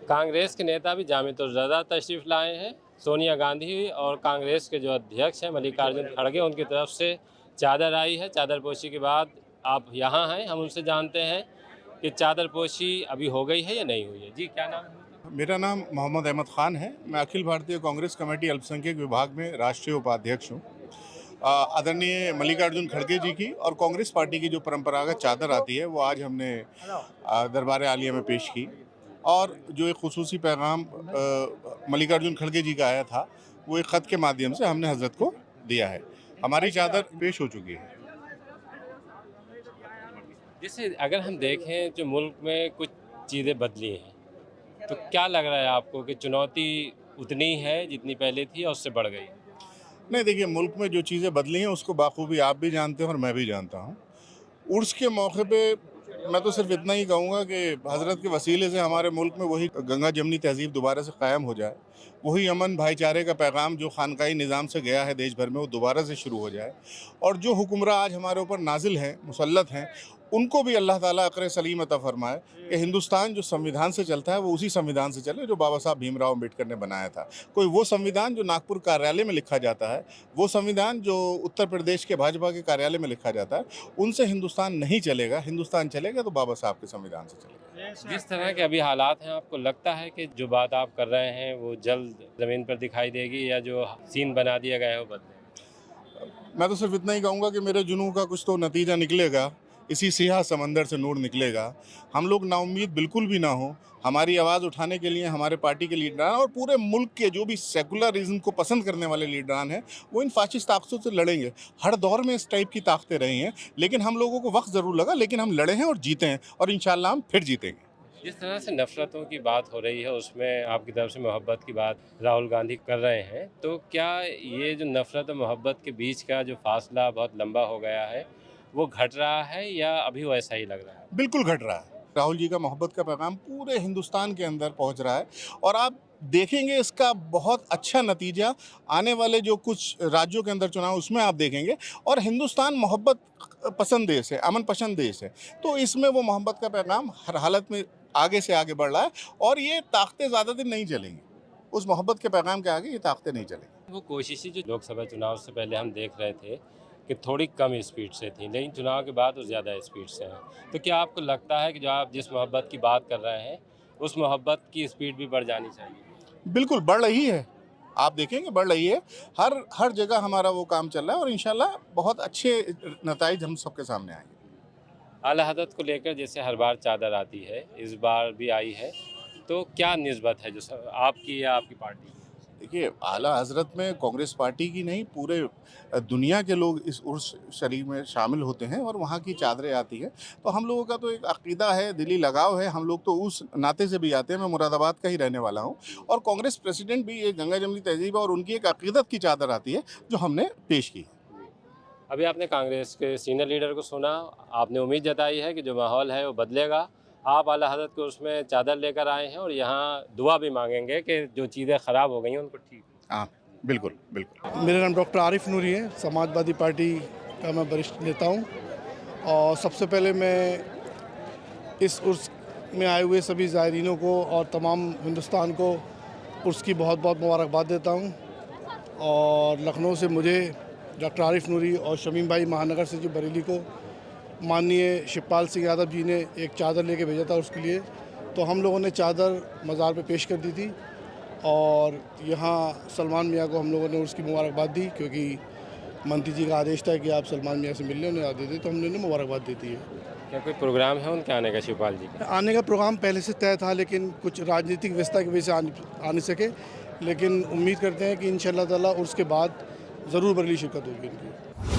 कांग्रेस के नेता भी जामिया तशरीफ़ लाए हैं। सोनिया गांधी और कांग्रेस के जो अध्यक्ष हैं मल्लिकार्जुन खड़गे, उनकी तरफ से चादर आई है। चादर पोशी के बाद आप यहाँ हैं, हम उनसे जानते हैं कि चादर पोशी अभी हो गई है या नहीं हुई है। जी, क्या नाम है? मेरा नाम मोहम्मद अहमद ख़ान है। मैं अखिल भारतीय कांग्रेस कमेटी अल्पसंख्यक विभाग में राष्ट्रीय उपाध्यक्ष हूँ। आदरणीय मल्लिकार्जुन खड़गे जी की और कांग्रेस पार्टी की जो परंपरागत चादर आती है वो आज हमने दरबार आलिया में पेश की। और जो एक खुसूसी पैगाम मल्लिकार्जुन खड़गे जी का आया था वो एक ख़त के माध्यम से हमने हज़रत को दिया है। हमारी चादर पेश हो चुकी है। जैसे अगर हम देखें जो मुल्क में कुछ चीज़ें बदली हैं, तो क्या लग रहा है आपको कि चुनौती उतनी है जितनी पहले थी या उससे बढ़ गई? नहीं, देखिए, मुल्क में जो चीज़ें बदली हैं उसको बाखूबी आप भी जानते हैं और मैं भी जानता हूँ। उर्स के मौके पे मैं तो सिर्फ इतना ही कहूँगा कि हज़रत के वसीले से हमारे मुल्क में वही गंगा जमनी तहज़ीब दोबारा से कायम हो जाए। वही अमन भाईचारे का पैगाम जो खानकाही निज़ाम से गया है देश भर में, वो दोबारा से शुरू हो जाए। और जो हुक्मरान आज हमारे ऊपर नाजिल हैं, मुसल्लत हैं, उनको भी अल्लाह ताला अक़्र सलीम अता फ़रमाए कि हिंदुस्तान जो संविधान से चलता है वो उसी संविधान से चले जो बाबा साहब भीमराव अम्बेडकर ने बनाया था। कोई वो संविधान जो नागपुर कार्यालय में लिखा जाता है, वो संविधान जो उत्तर प्रदेश के भाजपा के कार्यालय में लिखा जाता है, उनसे हिंदुस्तान नहीं चलेगा। हिंदुस्तान चलेगा तो बाबा साहब के संविधान से चलेगा। जिस तरह के अभी हालात हैं, आपको लगता है कि जो बात आप कर रहे हैं वो जल्द ज़मीन पर दिखाई देगी या जो सीन बना दिया गया है वो बदलेगा? मैं तो सिर्फ इतना ही कहूँगा कि मेरे जुनून का कुछ तो नतीजा निकलेगा। इसी सियाह समंदर से नूर निकलेगा। हम लोग नाउम्मीद बिल्कुल भी ना हो। हमारी आवाज़ उठाने के लिए हमारे पार्टी के लीडरान और पूरे मुल्क के जो भी सेकुलरिज्म को पसंद करने वाले लीडरान हैं, वो इन फाशिस्ट ताकतों से लड़ेंगे। हर दौर में इस टाइप की ताकतें रही हैं, लेकिन हम लोगों को वक्त ज़रूर लगा, लेकिन हम लड़े हैं और जीते हैं और इंशाअल्लाह हम फिर जीतेंगे। जिस तरह से नफ़रतों की बात हो रही है, उसमें आपकी तरफ से मोहब्बत की बात राहुल गांधी कर रहे हैं, तो क्या ये जो नफ़रत और मोहब्बत के बीच का जो फ़ासला बहुत लंबा हो गया है, वो घट रहा है या अभी वैसा ही लग रहा है? बिल्कुल घट रहा है। राहुल जी का मोहब्बत का पैगाम पूरे हिंदुस्तान के अंदर पहुंच रहा है और आप देखेंगे इसका बहुत अच्छा नतीजा आने वाले जो कुछ राज्यों के अंदर चुनाव उसमें आप देखेंगे। और हिंदुस्तान मोहब्बत पसंद देश है, अमन पसंद देश है, तो इसमें वो मोहब्बत का पैगाम हर हालत में आगे से आगे बढ़ रहा है और ये ताकतें ज़्यादा दिन नहीं चलेंगी। उस मोहब्बत के पैगाम के आगे ये ताकतें नहीं चलेंगी। वो कोशिशें जो लोकसभा चुनाव से पहले हम देख रहे थे कि थोड़ी कम स्पीड से थी, लेकिन चुनाव के बाद वो ज़्यादा स्पीड से हैं। तो क्या आपको लगता है कि जो आप जिस मोहब्बत की बात कर रहे हैं, उस मोहब्बत की स्पीड भी बढ़ जानी चाहिए? बिल्कुल बढ़ रही है। आप देखेंगे बढ़ रही है। हर जगह हमारा वो काम चल रहा है और इंशाल्लाह बहुत अच्छे नताइज हम सबके सामने आएंगे। आला हज़रत को लेकर जैसे हर बार चादर आती है, इस बार भी आई है, तो क्या निस्बत है जो आपकी या आपकी पार्टी की? देखिए, आला हज़रत में कांग्रेस पार्टी की नहीं, पूरे दुनिया के लोग इस उर्स शरीफ में शामिल होते हैं और वहाँ की चादरें आती है। तो हम लोगों का तो एक अक़ीदा है, दिली लगाव है। हम लोग तो उस नाते से भी आते हैं। मैं मुरादाबाद का ही रहने वाला हूँ और कांग्रेस प्रेसिडेंट भी ये गंगा जमनी तहज़ीब और उनकी एक अक़ीदत की चादर आती है जो हमने पेश की। अभी आपने कांग्रेस के सीनियर लीडर को सुना, आपने उम्मीद जताई है कि जो माहौल है वो बदलेगा। आप आला हज़रत को उसमें चादर लेकर आए हैं और यहाँ दुआ भी मांगेंगे कि जो चीज़ें ख़राब हो गई हैं उनको ठीक। हाँ, बिल्कुल, बिल्कुल। मेरा नाम डॉक्टर आरिफ नूरी है। समाजवादी पार्टी का मैं वरिष्ठ नेता हूँ और सबसे पहले मैं इस उर्स में आए हुए सभी ज़ायरीनों को और तमाम हिंदुस्तान को उर्स की बहुत बहुत मुबारकबाद देता हूँ। और लखनऊ से मुझे डॉक्टर आरिफ नूरी और शमीम भाई महानगर से जो बरेली को माननीय शिवपाल सिंह यादव जी ने एक चादर लेके भेजा था उसके लिए, तो हम लोगों ने चादर मज़ार पे पेश कर दी थी और यहाँ सलमान मियाँ को हम लोगों ने उसकी मुबारकबाद दी, क्योंकि मंत्री जी का आदेश था कि आप सलमान मियाँ से मिलने उन्हें आदेश दी, तो हमने उन्हें मुबारकबाद दी थी। क्या कोई प्रोग्राम है उनके आने का शिवपाल जी का? आने का प्रोग्राम पहले से तय था, लेकिन कुछ राजनीतिक व्यवस्था की वजह से आ नहीं सके, लेकिन उम्मीद करते हैं कि इंशाअल्लाह ताला उसके बाद ज़रूर बरेली शिरकत होगी उनकी।